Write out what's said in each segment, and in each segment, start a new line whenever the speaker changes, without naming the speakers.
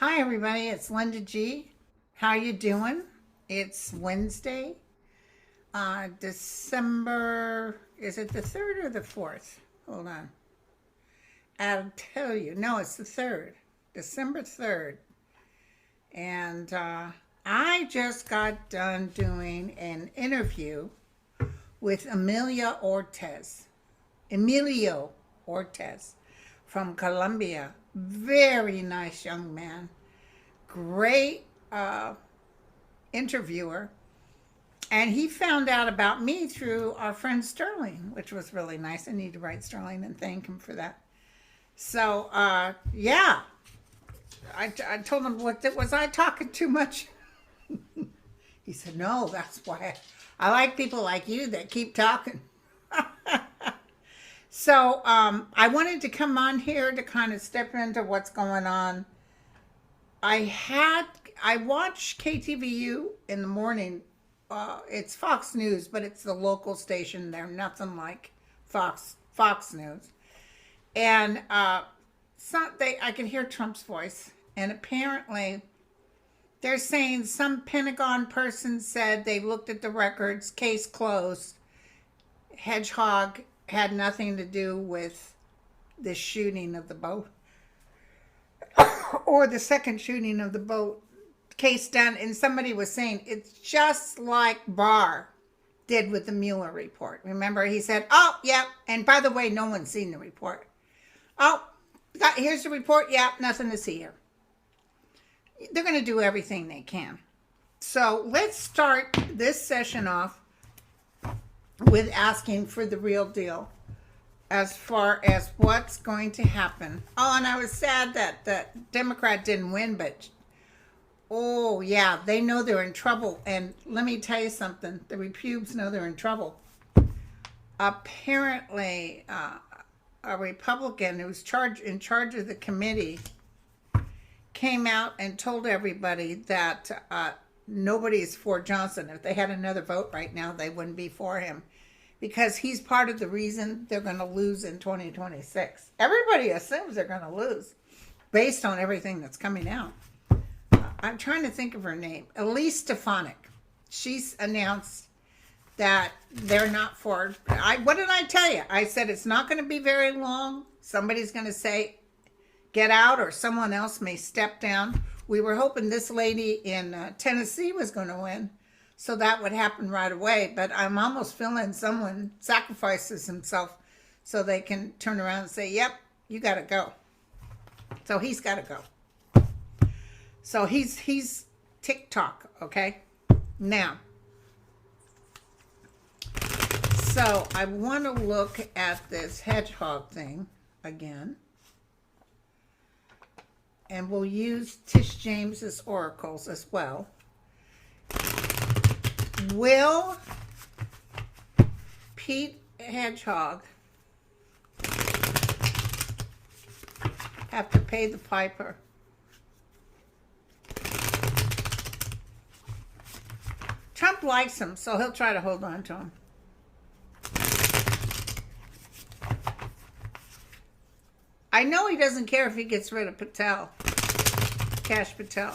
Hi everybody, it's Linda G. How you doing? It's Wednesday, December, is it the 3rd or the 4th? Hold on. I'll tell you. No, it's the 3rd, December 3rd. And I just got done doing an interview with Emilio Ortez from Colombia. Very nice young man. Great interviewer. And he found out about me through our friend Sterling, which was really nice. I need to write Sterling and thank him for that. So, yeah. I told him, was I talking too much? He said, no, that's why I like people like you that keep talking. So I wanted to come on here to kind of step into what's going on. I watch KTVU in the morning. It's Fox News, but it's the local station. They're nothing like Fox News. And I can hear Trump's voice. And apparently they're saying some Pentagon person said they looked at the records, case closed. Hedgehog had nothing to do with the shooting of the boat or the second shooting of the boat. Case done. And somebody was saying it's just like Barr did with the Mueller report. Remember, he said, oh, yeah. And by the way, no one's seen the report. Oh, here's the report. Yeah, nothing to see here. They're going to do everything they can. So let's start this session off with asking for the real deal as far as what's going to happen. Oh, and I was sad that the Democrat didn't win, but oh yeah, they know they're in trouble. And let me tell you something, the repubes know they're in trouble. Apparently, a Republican who's in charge of the committee came out and told everybody that nobody's for Johnson. If they had another vote right now, they wouldn't be for him because he's part of the reason they're going to lose in 2026. Everybody assumes they're going to lose based on everything that's coming out. I'm trying to think of her name. Elise Stefanik. She's announced that they're not for. What did I tell you? I said it's not going to be very long. Somebody's going to say, get out, or someone else may step down. We were hoping this lady in Tennessee was going to win, so that would happen right away. But I'm almost feeling someone sacrifices himself so they can turn around and say, yep, you got to go. So he's got to go. So he's TikTok, okay? Now, so I want to look at this Hedgehog thing again. And we'll use Tish James's oracles as well. Will Pete Hedgehog have to pay the piper? Trump likes him, so he'll try to hold on to him. I know he doesn't care if he gets rid of Kash Patel.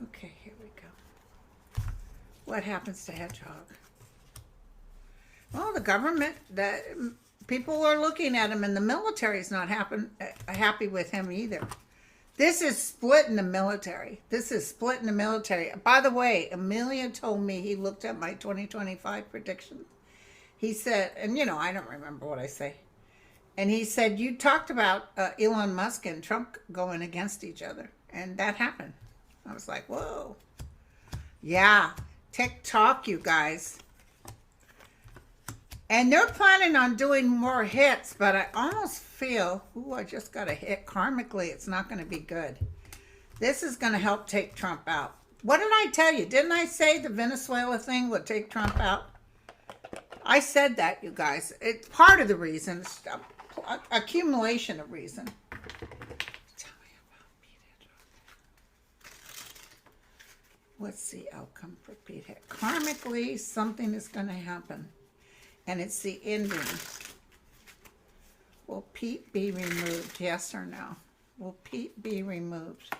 Okay, here we go. What happens to Hedgehog? Well, the government, people are looking at him, and the military is not happy with him either. This is split in the military. By the way, Amelia told me he looked at my 2025 predictions. He said, and I don't remember what I say. And he said, you talked about Elon Musk and Trump going against each other. And that happened. I was like, whoa. Yeah, TikTok, you guys. And they're planning on doing more hits, but I almost feel, I just got a hit. Karmically, it's not going to be good. This is going to help take Trump out. What did I tell you? Didn't I say the Venezuela thing would take Trump out? I said that, you guys. It's part of the reason. It's accumulation of reason. Tell me about Pete Hedgehog. What's the outcome for Pete Hedgehog? Karmically, something is going to happen. And it's the ending. Will Pete be removed? Yes or no? Will Pete be removed?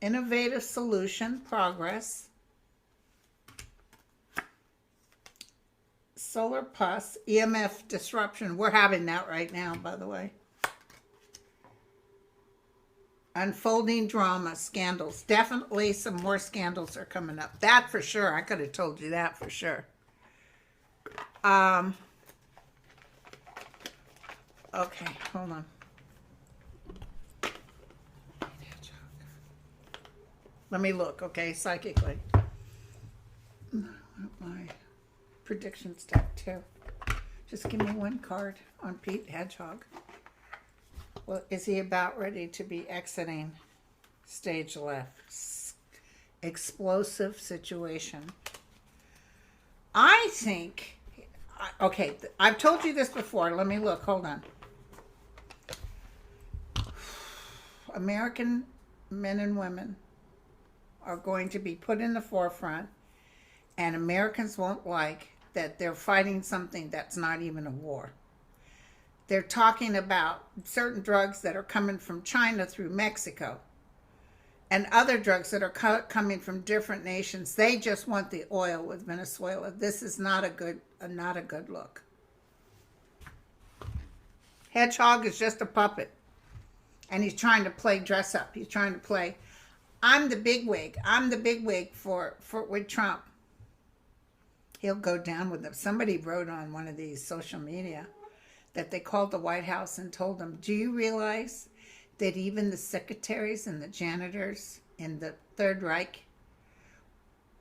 Innovative solution, progress. Solar pus, EMF disruption. We're having that right now, by the way. Unfolding drama, scandals. Definitely some more scandals are coming up. That for sure. I could have told you that for sure. Okay, hold on. Let me look, okay, psychically. My prediction step 2. Just give me one card on Pete Hedgehog. Well, is he about ready to be exiting stage left? Explosive situation. I think, okay, I've told you this before. Let me look, hold on. American men and women are going to be put in the forefront, and Americans won't like that they're fighting something that's not even a war. They're talking about certain drugs that are coming from China through Mexico and other drugs that are coming from different nations. They just want the oil with Venezuela. This is not a good look. Hedgehog is just a puppet, and he's trying to play dress up. He's trying to play, I'm the bigwig. I'm the bigwig with Trump. He'll go down with them. Somebody wrote on one of these social media that they called the White House and told them, do you realize that even the secretaries and the janitors in the Third Reich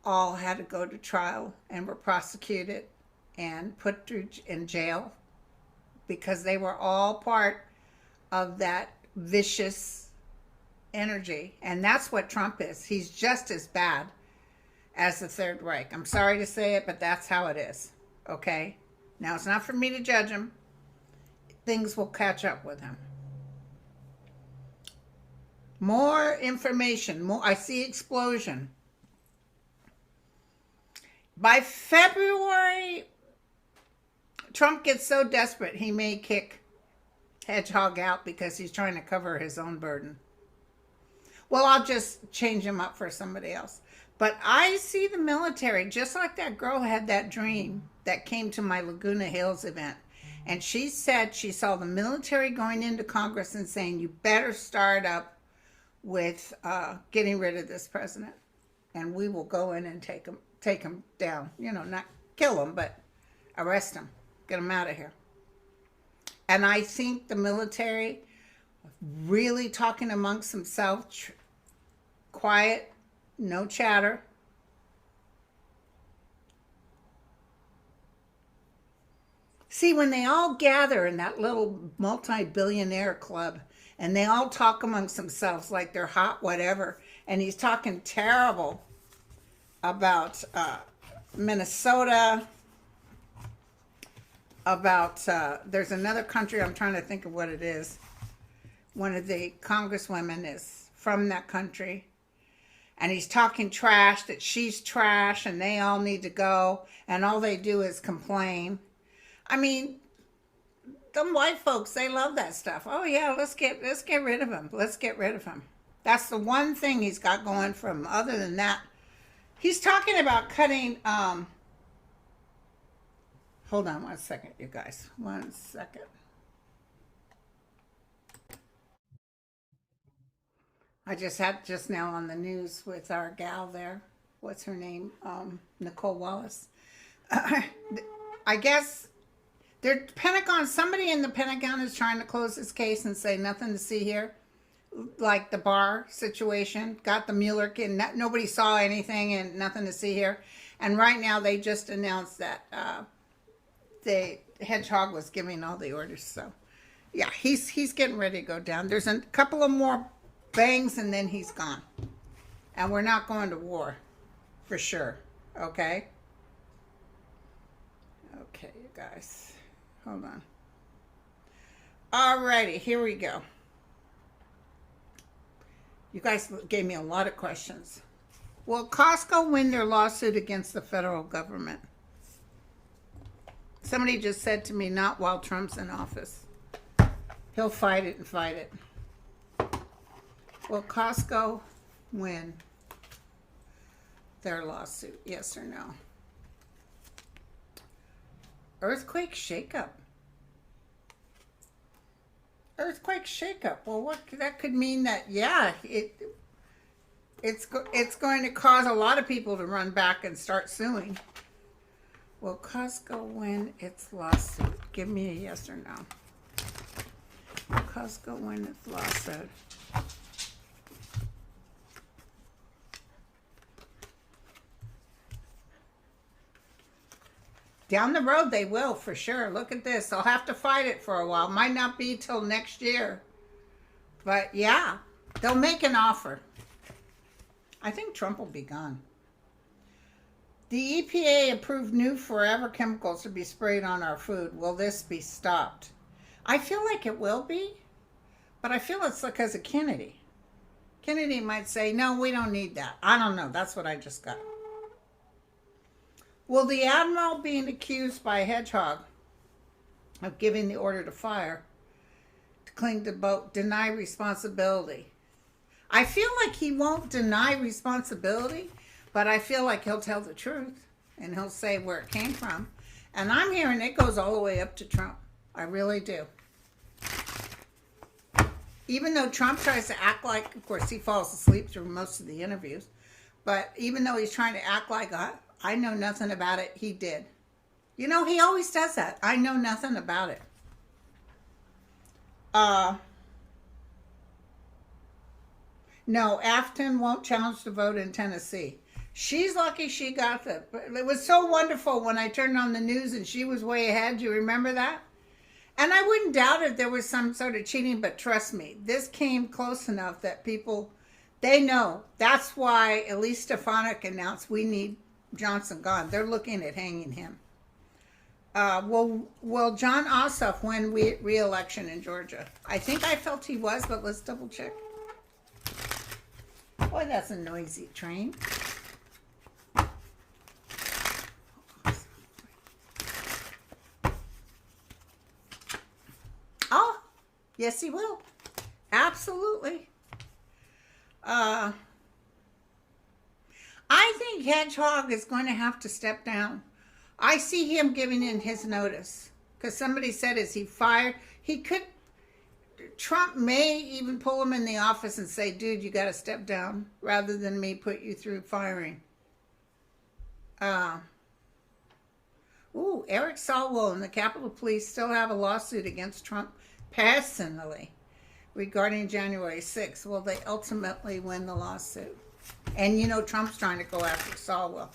all had to go to trial and were prosecuted and put in jail because they were all part of that vicious energy? And that's what Trump is. He's just as bad as the Third Reich. I'm sorry to say it, but that's how it is. Okay? Now, it's not for me to judge him. Things will catch up with him. More information. I see explosion. By February, Trump gets so desperate he may kick Hedgehog out because he's trying to cover his own burden. Well, I'll just change him up for somebody else. But I see the military, just like that girl had that dream that came to my Laguna Hills event. And she said she saw the military going into Congress and saying, you better start up with getting rid of this president. And we will go in and take him down. You know, not kill him, but arrest him. Get him out of here. And I think the military really talking amongst themselves, quiet, no chatter. See, when they all gather in that little multi-billionaire club and they all talk amongst themselves like they're hot whatever, and he's talking terrible about Minnesota, about, there's another country, I'm trying to think of what it is. One of the congresswomen is from that country. And he's talking trash, that she's trash and they all need to go. And all they do is complain. I mean, them white folks, they love that stuff. Oh yeah, let's get rid of him. Let's get rid of him. That's the one thing he's got going for him. Other than that, he's talking about cutting, hold on one second, you guys. 1 second. I just had just now on the news with our gal there. What's her name? Nicole Wallace. I guess somebody in the Pentagon is trying to close this case and say nothing to see here. Like the Barr situation, got the Mueller kid, nobody saw anything and nothing to see here. And right now they just announced that the Hedgehog was giving all the orders. So yeah, he's getting ready to go down. There's a couple of more bangs and then he's gone. And we're not going to war, for sure. Okay? Okay, you guys. Hold on. Alrighty, here we go. You guys gave me a lot of questions. Will Costco win their lawsuit against the federal government? Somebody just said to me, not while Trump's in office. He'll fight it and fight it. Will Costco win their lawsuit? Yes or no? Earthquake shakeup. Earthquake shakeup. Well, what that could mean that, yeah, it's going to cause a lot of people to run back and start suing. Will Costco win its lawsuit? Give me a yes or no. Will Costco win its lawsuit? Down the road, they will, for sure. Look at this. They'll have to fight it for a while. Might not be till next year. But, yeah, they'll make an offer. I think Trump will be gone. The EPA approved new forever chemicals to be sprayed on our food. Will this be stopped? I feel like it will be, but I feel it's because of Kennedy. Kennedy might say, no, we don't need that. I don't know. That's what I just got. Will the admiral being accused by Hedgehog of giving the order to fire to cling the boat deny responsibility? I feel like he won't deny responsibility, but I feel like he'll tell the truth and he'll say where it came from. And I'm hearing it goes all the way up to Trump. I really do. Even though Trump tries to act like, of course, he falls asleep through most of the interviews, but even though he's trying to act like, I know nothing about it, he did. You know, he always does that. I know nothing about it. No, Afton won't challenge the vote in Tennessee. She's lucky she got that. It was so wonderful when I turned on the news and she was way ahead. Do you remember that? And I wouldn't doubt if there was some sort of cheating, but trust me, this came close enough that people, they know. That's why Elise Stefanik announced we need Johnson gone. They're looking at hanging him. Will John Ossoff win re-election in Georgia? I think I felt he was, but let's double check. Boy, that's a noisy train. Oh, yes, he will. Absolutely. I think Hedgehog is going to have to step down. I see him giving in his notice. Because somebody said, is he fired? He could. Trump may even pull him in the office and say, dude, you got to step down. Rather than me put you through firing. Eric Swalwell and the Capitol Police still have a lawsuit against Trump personally regarding January 6th. Will they ultimately win the lawsuit? And you know Trump's trying to go after Swalwell.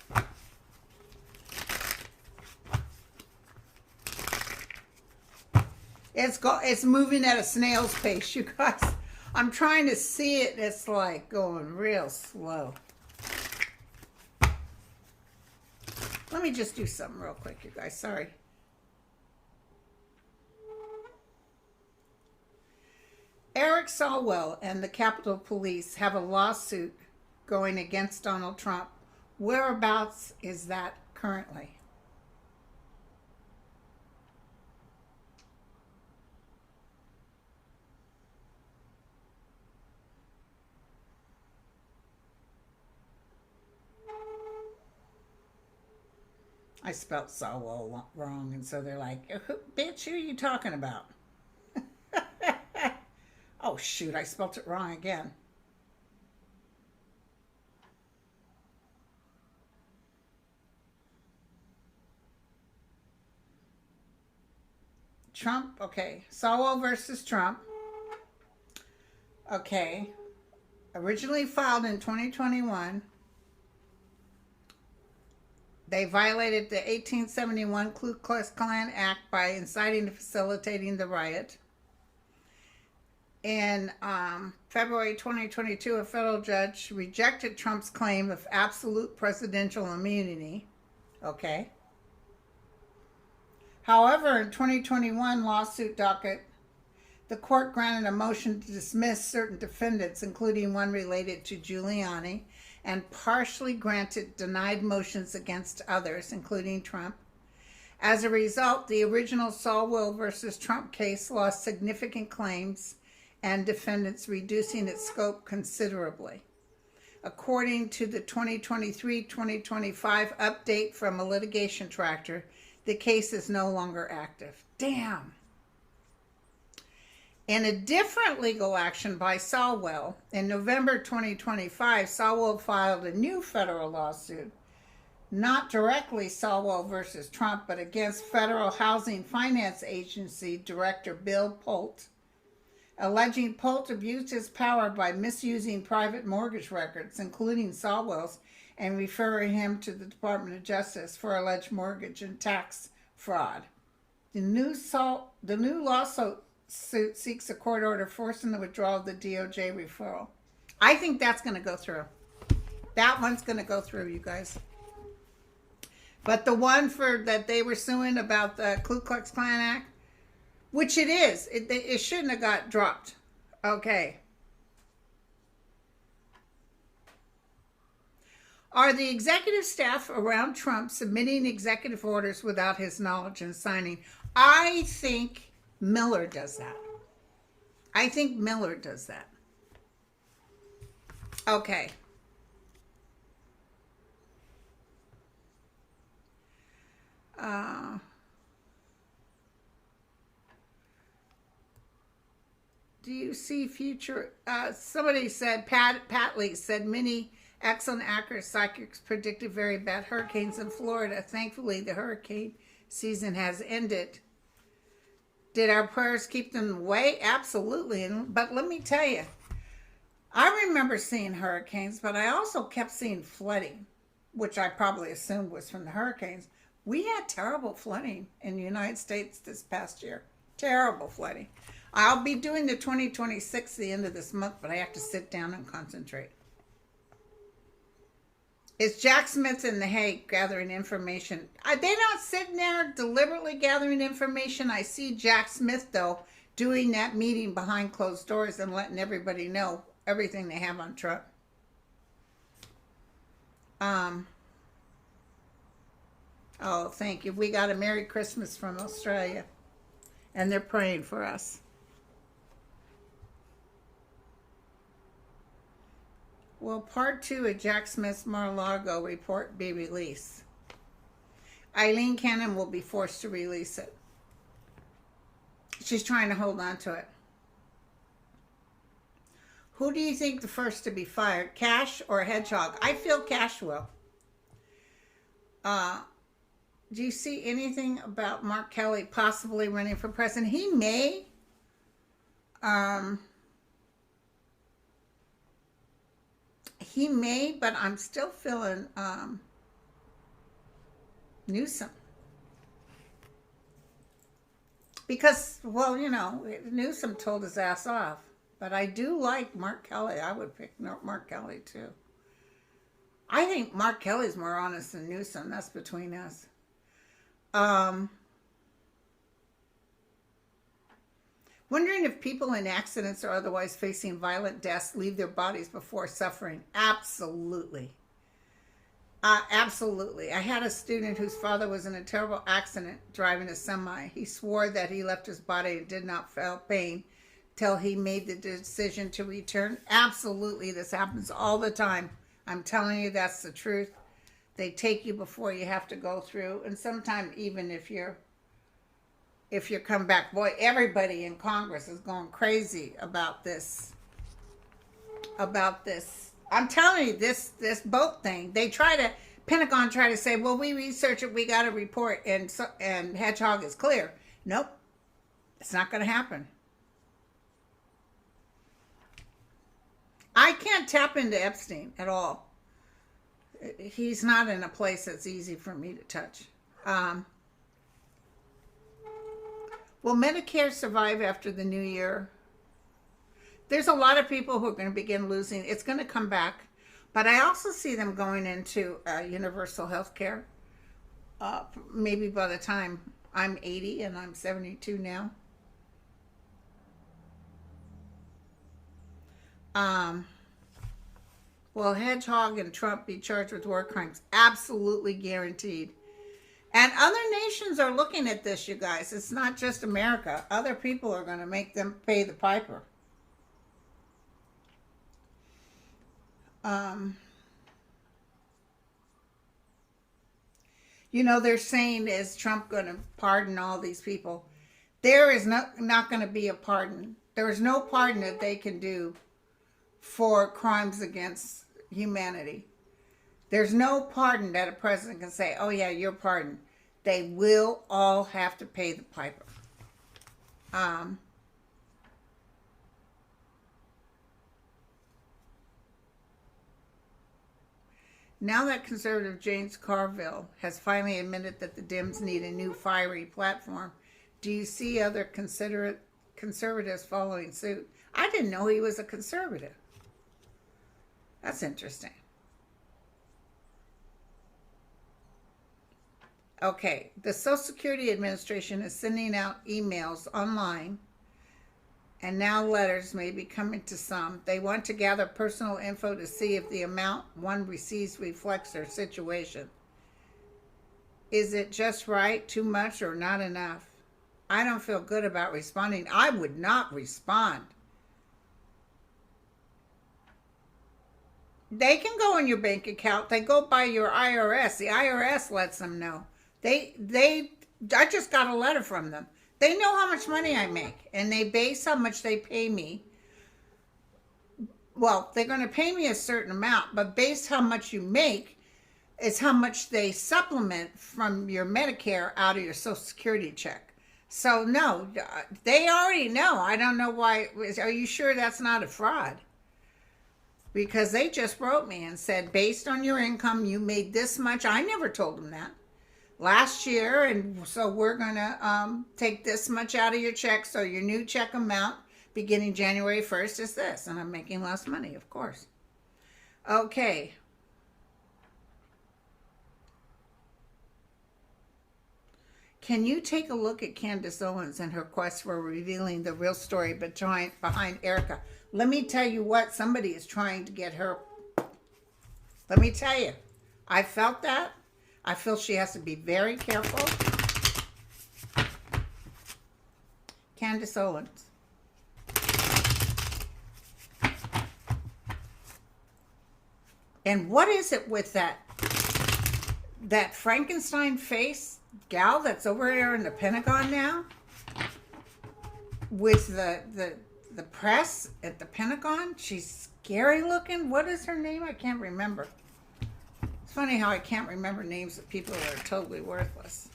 It's moving at a snail's pace, you guys. I'm trying to see it. It's like going real slow. Let me just do something real quick, you guys. Sorry. Eric Swalwell and the Capitol Police have a lawsuit going against Donald Trump. Whereabouts is that currently? I spelled Swalwell wrong, and so they're like, bitch, who are you talking about? Oh, shoot, I spelled it wrong again. Trump, okay. Swalwell versus Trump. Okay. Originally filed in 2021. They violated the 1871 Ku Klux Klan Act by inciting and facilitating the riot. In February 2022, a federal judge rejected Trump's claim of absolute presidential immunity. Okay. However, in 2021 lawsuit docket, the court granted a motion to dismiss certain defendants, including one related to Giuliani, and partially denied motions against others, including Trump. As a result, the original Saul versus Trump case lost significant claims and defendants, reducing its scope considerably. According to the 2023-2025 update from a litigation tractor, the case is no longer active. Damn. In a different legal action by Saul, in November 2025, Saul filed a new federal lawsuit, not directly Saul versus Trump, but against Federal Housing Finance Agency Director Bill Polt, alleging Polt abused his power by misusing private mortgage records, including Saul's, and referring him to the Department of Justice for alleged mortgage and tax fraud. The new lawsuit seeks a court order forcing the withdrawal of the DOJ referral. I think that's going to go through. That one's going to go through, you guys. But the one that they were suing about the Ku Klux Klan Act, which it is, it shouldn't have got dropped. Okay. Are the executive staff around Trump submitting executive orders without his knowledge and signing? I think Miller does that. I think Miller does that. Okay. Do you see future? Somebody said, Pat Lee said, many excellent, accurate psychics predicted very bad hurricanes in Florida. Thankfully, the hurricane season has ended. Did our prayers keep them away? Absolutely. But let me tell you, I remember seeing hurricanes, but I also kept seeing flooding, which I probably assumed was from the hurricanes. We had terrible flooding in the United States this past year. Terrible flooding. I'll be doing the 2026 the end of this month, but I have to sit down and concentrate. It's Jack Smith in The Hague gathering information. They're not sitting there deliberately gathering information. I see Jack Smith, though, doing that meeting behind closed doors and letting everybody know everything they have on Trump. Oh, thank you. We got a Merry Christmas from Australia, and they're praying for us. Will part 2 of Jack Smith's Mar-a-Lago report be released? Eileen Cannon will be forced to release it. She's trying to hold on to it. Who do you think the first to be fired, Cash or Hedgehog? I feel Cash will. Do you see anything about Mark Kelly possibly running for president? He may. He may, but I'm still feeling Newsom. Because, well, you know, Newsom told his ass off. But I do like Mark Kelly. I would pick Mark Kelly, too. I think Mark Kelly's more honest than Newsom. That's between us. Wondering if people in accidents or otherwise facing violent deaths leave their bodies before suffering. Absolutely. Absolutely. I had a student whose father was in a terrible accident driving a semi. He swore that he left his body and did not feel pain till he made the decision to return. Absolutely. This happens all the time. I'm telling you, that's the truth. They take you before you have to go through. And sometimes even if you come back, boy, everybody in Congress is going crazy about this. I'm telling you, this boat thing. Pentagon try to say, well, we research it, we got a report, and Hedgehog is clear. Nope, it's not going to happen. I can't tap into Epstein at all. He's not in a place that's easy for me to touch. Will Medicare survive after the new year? There's a lot of people who are going to begin losing. It's going to come back. But I also see them going into universal health care. Maybe by the time I'm 80 and I'm 72 now. Will Hedgehog and Trump be charged with war crimes? Absolutely guaranteed. And other nations are looking at this, you guys. It's not just America. Other people are going to make them pay the piper. You know, they're saying, is Trump going to pardon all these people? There is not going to be a pardon. There is no pardon that they can do for crimes against humanity. There's no pardon that a president can say, oh yeah, you're pardoned. They will all have to pay the piper. Now that conservative James Carville has finally admitted that the Dems need a new fiery platform, do you see other conservatives following suit? I didn't know he was a conservative. That's interesting. Okay, the Social Security Administration is sending out emails online, and now letters may be coming to some. They want to gather personal info to see if the amount one receives reflects their situation. Is it just right, too much, or not enough? I don't feel good about responding. I would not respond. They can go in your bank account. They go by your IRS. The IRS lets them know. I just got a letter from them. They know how much money I make, and they base how much they pay me. Well, they're going to pay me a certain amount, but based how much you make is how much they supplement from your Medicare out of your Social Security check. So no, they already know. I don't know why. Are you sure that's not a fraud? Because they just wrote me and said, based on your income, you made this much. I never told them that. Last year, and so we're going to take this much out of your check, so your new check amount beginning January 1st is this, and I'm making less money, of course. Okay. Can you take a look at Candace Owens and her quest for revealing the real story behind Erica? Let me tell you what, somebody is trying to get her. Let me tell you, I felt that. I feel she has to be very careful. Candace Owens. And what is it with that Frankenstein face gal that's over there in the Pentagon now? With the press at the Pentagon? She's scary looking. What is her name? I can't remember. It's funny how I can't remember names of people that are totally worthless.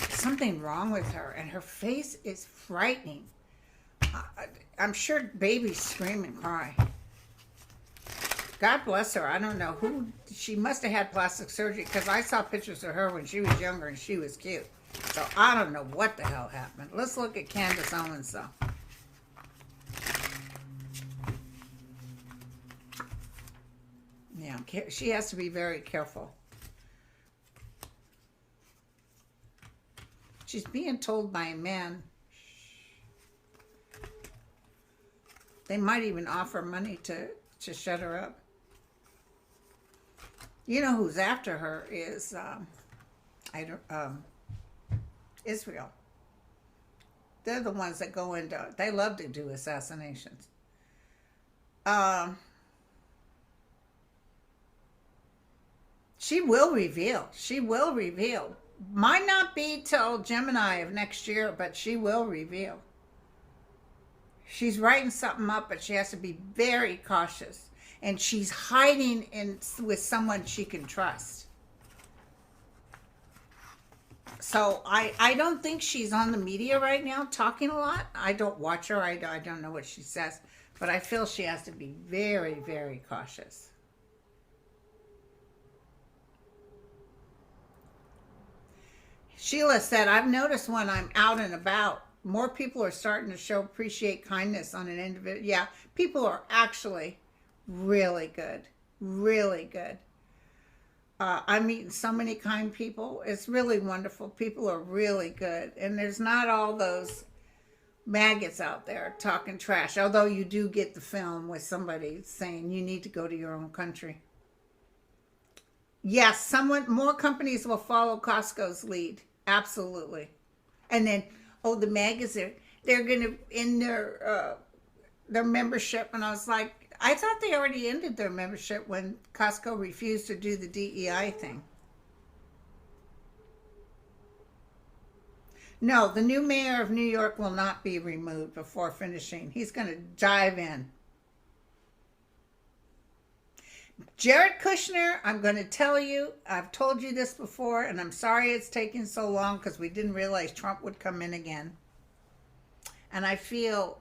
Something wrong with her, and her face is frightening. I'm sure babies scream and cry. God bless her. I don't know who. She must have had plastic surgery, because I saw pictures of her when she was younger and she was cute. So I don't know what the hell happened. Let's look at Candace Owens, though. Yeah, she has to be very careful. She's being told by a man. They might even offer money to shut her up. You know who's after her is Israel. They're the ones that go into. They love to do assassinations. She will reveal. She will reveal. Might not be till Gemini of next year, but she will reveal. She's writing something up, but she has to be very cautious. And she's hiding with someone she can trust. So I don't think she's on the media right now talking a lot. I don't watch her. I don't know what she says. But I feel she has to be very, very cautious. Sheila said, I've noticed when I'm out and about, more people are starting to appreciate kindness on an individual. Yeah, people are actually really good. Really good. I'm meeting so many kind people. It's really wonderful. People are really good. And there's not all those maggots out there talking trash. Although you do get the film with somebody saying you need to go to your own country. Yes, more companies will follow Costco's lead. Absolutely. And then, oh, the magazine, they're going to end their membership. And I was like, I thought they already ended their membership when Costco refused to do the DEI thing. No, the new mayor of New York will not be removed before finishing. He's going to dive in. Jared Kushner, I'm going to tell you, I've told you this before, and I'm sorry it's taking so long because we didn't realize Trump would come in again. And I feel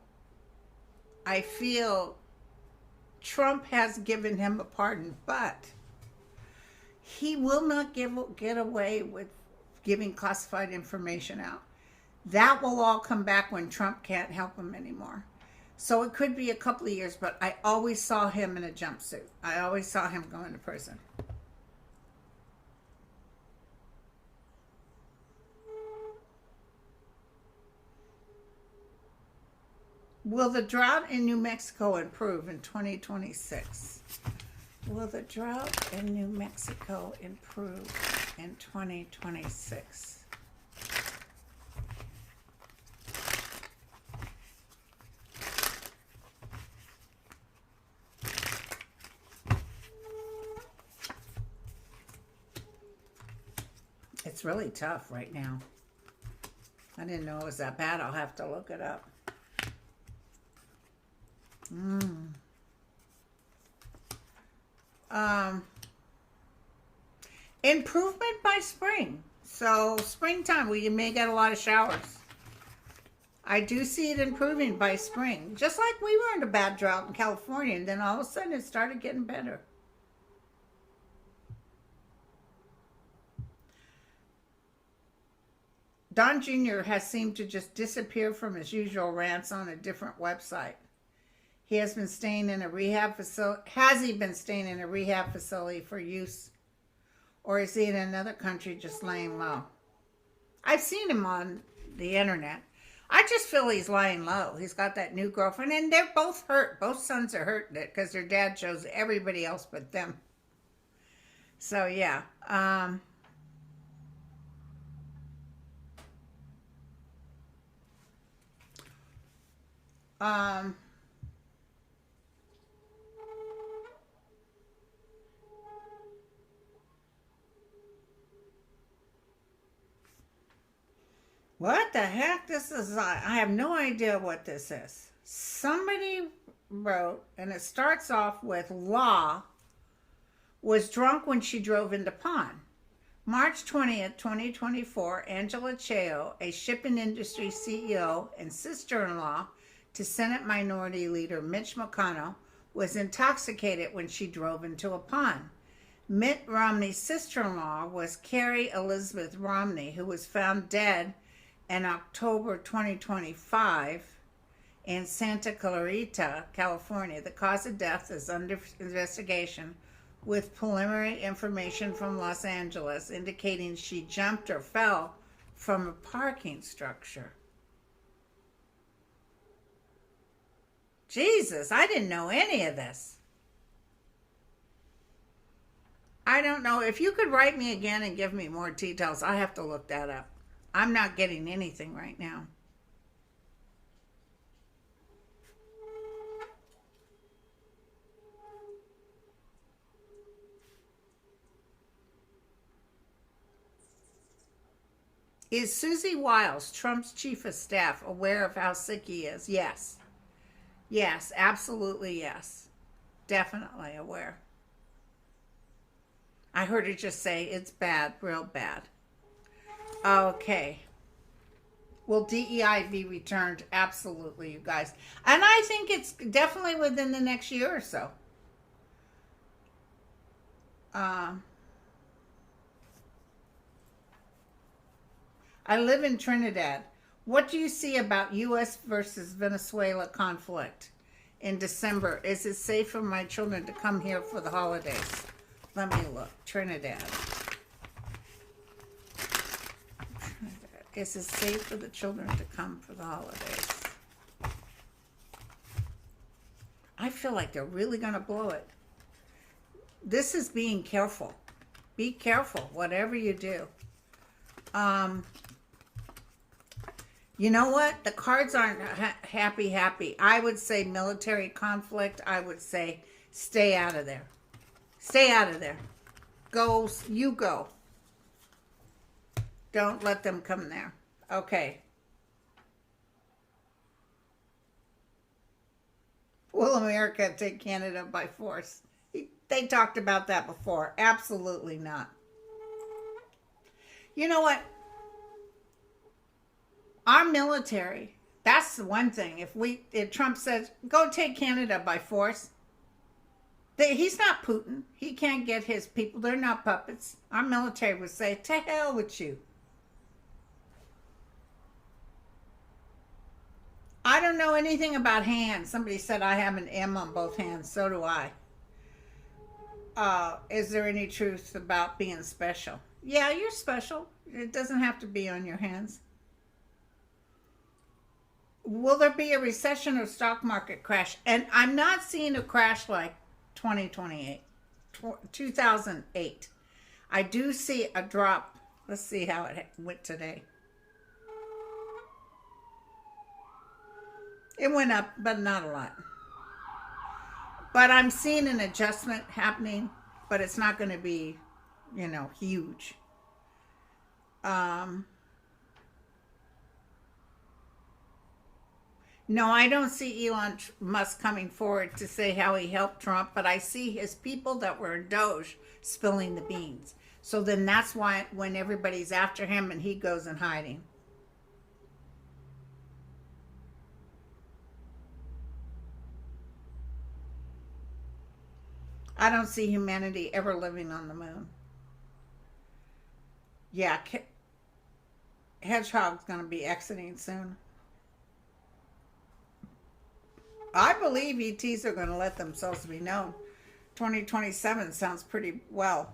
Trump has given him a pardon, but he will not get away with giving classified information out. That will all come back when Trump can't help him anymore. So it could be a couple of years, but I always saw him in a jumpsuit. I always saw him going to prison. Will the drought in New Mexico improve in 2026? Will the drought in New Mexico improve in 2026? It's really tough right now. I didn't know it was that bad. I'll have to look it up. Improvement by spring. So springtime, we may get a lot of showers. I do see it improving by spring. Just like we were in a bad drought in California, and then all of a sudden it started getting better. Don Jr. has seemed to just disappear from his usual rants on a different website. He has been staying in a rehab facility. Has he been staying in a rehab facility for use? Or is he in another country just laying low? I've seen him on the internet. I just feel he's lying low. He's got that new girlfriend, and they're both hurt. Both sons are hurt because their dad chose everybody else but them. So, yeah. What the heck? This is, I have no idea what this is. Somebody wrote, and it starts off with Law was drunk when she drove into pond. March 20th, 2024, Angela Cheo, a shipping industry CEO and sister-in-law to Senate Minority Leader Mitch McConnell, was intoxicated when she drove into a pond. Mitt Romney's sister-in-law was Carrie Elizabeth Romney, who was found dead in October 2025 in Santa Clarita, California. The cause of death is under investigation, with preliminary information from Los Angeles indicating she jumped or fell from a parking structure. Jesus, I didn't know any of this. I don't know. If you could write me again and give me more details, I have to look that up. I'm not getting anything right now. Is Susie Wiles, Trump's chief of staff, aware of how sick he is? Yes. Yes, absolutely yes. Definitely aware. I heard her just say it's bad, real bad. Okay. Will DEI be returned? Absolutely, you guys. And I think it's definitely within the next year or so. I live in Trinidad. What do you see about U.S. versus Venezuela conflict in December? Is it safe for my children to come here for the holidays? Let me look. Trinidad. Is it safe for the children to come for the holidays? I feel like they're really going to blow it. This is being careful. be careful, whatever you do. You know what? The cards aren't happy. I would say military conflict. I would say stay out of there. Stay out of there. Go, you go. Don't let them come there. Okay. Will America take Canada by force? They talked about that before. Absolutely not. You know what? Our military, that's the one thing. If Trump says, go take Canada by force, he's not Putin. He can't get his people. They're not puppets. Our military would say, to hell with you. I don't know anything about hands. Somebody said I have an M on both hands. So do I. Is there any truth about being special? Yeah, you're special. It doesn't have to be on your hands. Will there be a recession or stock market crash? And I'm not seeing a crash like 2008. I do see a drop. Let's see how it went today. It went up, but not a lot. But I'm seeing an adjustment happening, but it's not going to be, huge. No, I don't see Elon Musk coming forward to say how he helped Trump, but I see his people that were in Doge spilling the beans. So then that's why when everybody's after him and he goes in hiding. I don't see humanity ever living on the moon. Yeah, Hedgehog's going to be exiting soon. I believe ETs are going to let themselves be known. 2027 sounds pretty well.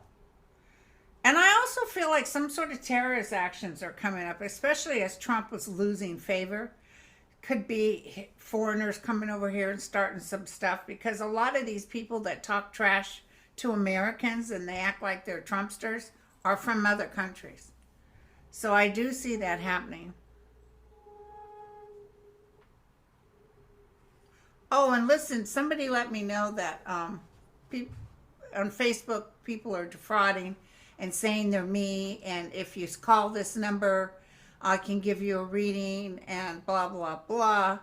And I also feel like some sort of terrorist actions are coming up, especially as Trump was losing favor. Could be foreigners coming over here and starting some stuff, because a lot of these people that talk trash to Americans and they act like they're Trumpsters are from other countries. So I do see that happening. Oh, and listen, somebody let me know that on Facebook, people are defrauding and saying they're me, and if you call this number, I can give you a reading, and blah, blah, blah.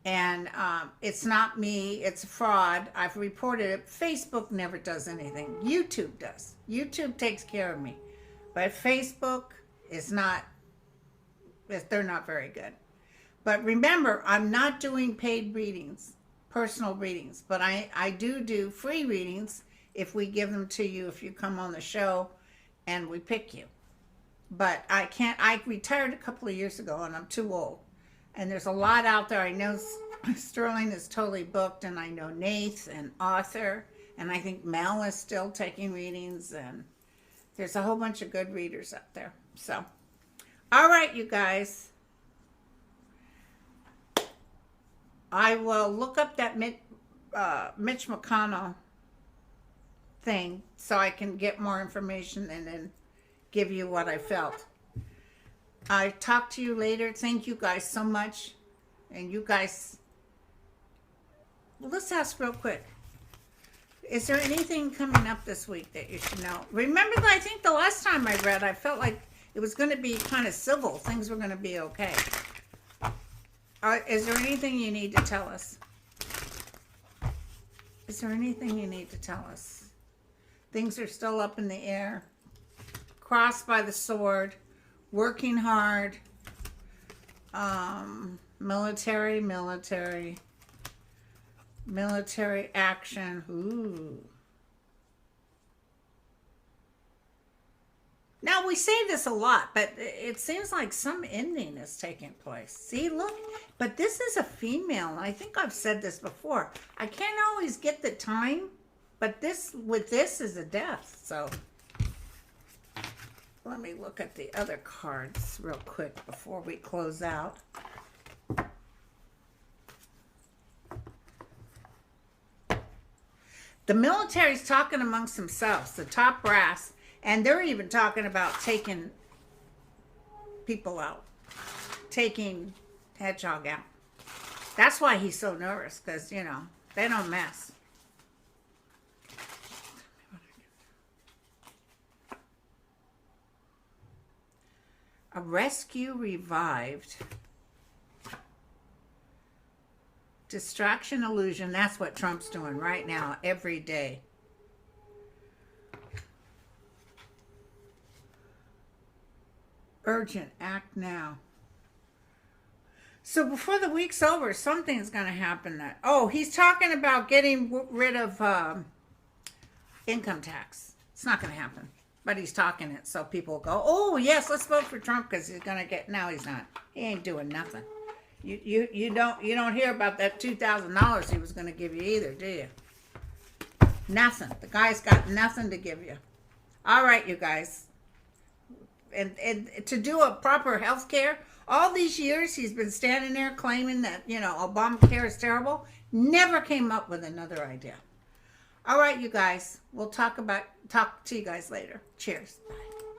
And it's not me, it's a fraud. I've reported it. Facebook never does anything. YouTube does. YouTube takes care of me. But Facebook is not, they're not very good. But remember, I'm not doing paid readings, personal readings, but I do free readings if we give them to you, if you come on the show and we pick you. But I retired a couple of years ago and I'm too old. And there's a lot out there. I know Sterling is totally booked, and I know Nath and Arthur, and I think Mel is still taking readings, and there's a whole bunch of good readers out there. So, all right, you guys. I will look up that Mitch McConnell thing so I can get more information and then give you what I felt. I talk to you later. Thank you guys so much. And you guys, let's ask real quick. Is there anything coming up this week that you should know? Remember that I think the last time I read, I felt like it was going to be kind of civil. Things were going to be okay. Is there anything you need to tell us? Is there anything you need to tell us? Things are still up in the air. Crossed by the sword. Working hard. Military action. Ooh. Now, we say this a lot, but it seems like some ending is taking place. See, look, but this is a female. I think I've said this before. I can't always get the time, but this is a death. So let me look at the other cards real quick before we close out. The military's talking amongst themselves, the top brass, And they're even talking about taking people out, taking Hedgehog out. That's why he's so nervous, because, you know, they don't mess. A rescue revived. Distraction, illusion, that's what Trump's doing right now, every day. Urgent, act now. So before the week's over, something's going to happen. That he's talking about getting rid of income tax. It's not going to happen, but he's talking it so people go, oh yes, let's vote for Trump because he's going to get. No, he's not. He ain't doing nothing. You don't hear about that $2,000 he was going to give you either, do you? Nothing. The guy's got nothing to give you. All right, you guys. And to do a proper health care, all these years he's been standing there claiming that, you know, Obamacare is terrible. Never came up with another idea. All right, you guys. We'll talk to you guys later. Cheers. Bye.